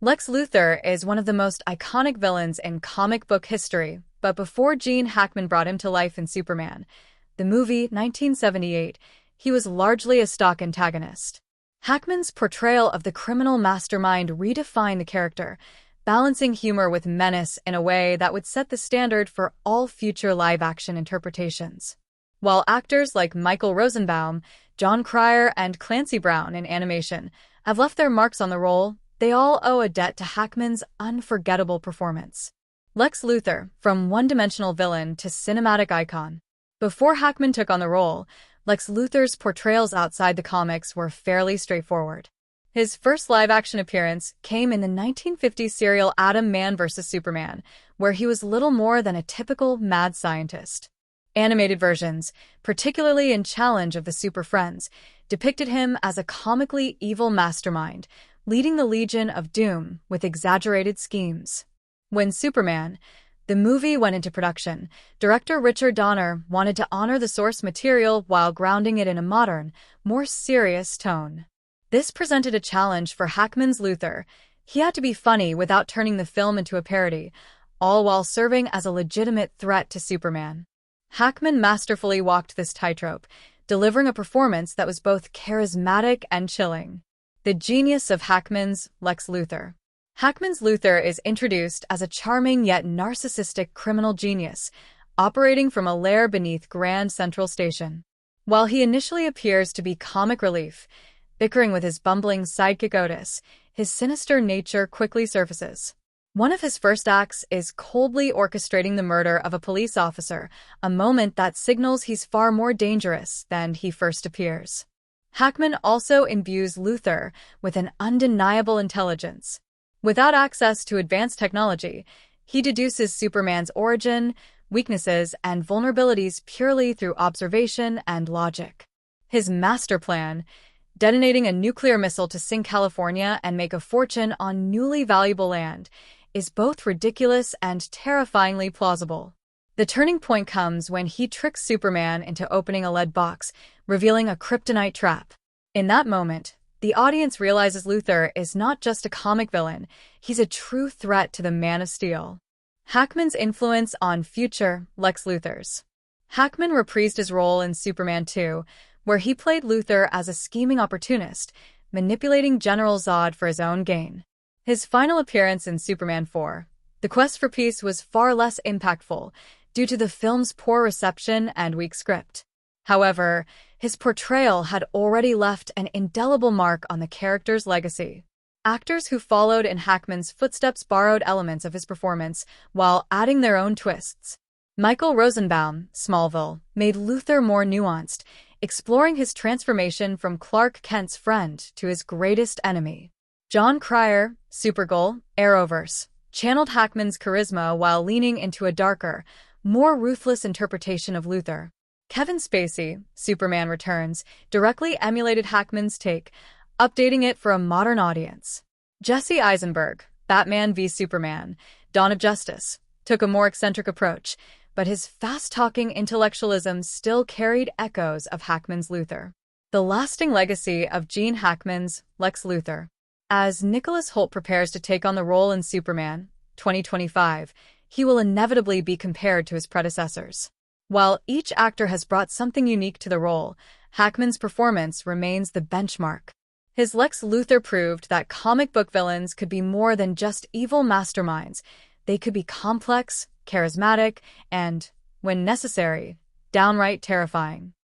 Lex Luthor is one of the most iconic villains in comic book history, but before Gene Hackman brought him to life in Superman, the movie 1978, he was largely a stock antagonist. Hackman's portrayal of the criminal mastermind redefined the character, balancing humor with menace in a way that would set the standard for all future live-action interpretations. While actors like Michael Rosenbaum, John Cryer, and Clancy Brown in animation have left their marks on the role, they all owe a debt to Hackman's unforgettable performance. Lex Luthor, from one-dimensional villain to cinematic icon. Before Hackman took on the role, Lex Luthor's portrayals outside the comics were fairly straightforward. His first live-action appearance came in the 1950s serial Atom Man vs. Superman, where he was little more than a typical mad scientist. Animated versions, particularly in Challenge of the Super Friends, depicted him as a comically evil mastermind, leading the Legion of Doom with exaggerated schemes. When Superman, the movie went into production, director Richard Donner wanted to honor the source material while grounding it in a modern, more serious tone. This presented a challenge for Hackman's Luthor. He had to be funny without turning the film into a parody, all while serving as a legitimate threat to Superman. Hackman masterfully walked this tightrope, delivering a performance that was both charismatic and chilling. The genius of Hackman's Lex Luthor. Hackman's Luthor is introduced as a charming yet narcissistic criminal genius, operating from a lair beneath Grand Central Station. While he initially appears to be comic relief, bickering with his bumbling sidekick Otis, his sinister nature quickly surfaces. One of his first acts is coldly orchestrating the murder of a police officer, a moment that signals he's far more dangerous than he first appears. Hackman also imbues Luthor with an undeniable intelligence. Without access to advanced technology, he deduces Superman's origin, weaknesses, and vulnerabilities purely through observation and logic. His master plan, detonating a nuclear missile to sink California and make a fortune on newly valuable land, is both ridiculous and terrifyingly plausible. The turning point comes when he tricks Superman into opening a lead box, revealing a kryptonite trap. In that moment, the audience realizes Luthor is not just a comic villain, he's a true threat to the Man of Steel. Hackman's influence on future Lex Luthors. Hackman reprised his role in Superman 2, where he played Luthor as a scheming opportunist, manipulating General Zod for his own gain. His final appearance in Superman 4, The Quest for Peace, was far less impactful due to the film's poor reception and weak script. However, his portrayal had already left an indelible mark on the character's legacy. Actors who followed in Hackman's footsteps borrowed elements of his performance while adding their own twists. Michael Rosenbaum, Smallville, made Luthor more nuanced, exploring his transformation from Clark Kent's friend to his greatest enemy. John Cryer, Supergirl, Arrowverse, channeled Hackman's charisma while leaning into a darker, more ruthless interpretation of Luthor. Kevin Spacey, Superman Returns, directly emulated Hackman's take, updating it for a modern audience. Jesse Eisenberg, Batman v Superman, Dawn of Justice, took a more eccentric approach, but his fast-talking intellectualism still carried echoes of Hackman's Luthor. The lasting legacy of Gene Hackman's Lex Luthor. As Nicholas Hoult prepares to take on the role in Superman 2025, he will inevitably be compared to his predecessors. While each actor has brought something unique to the role, Hackman's performance remains the benchmark. His Lex Luthor proved that comic book villains could be more than just evil masterminds. They could be complex, charismatic, and, when necessary, downright terrifying.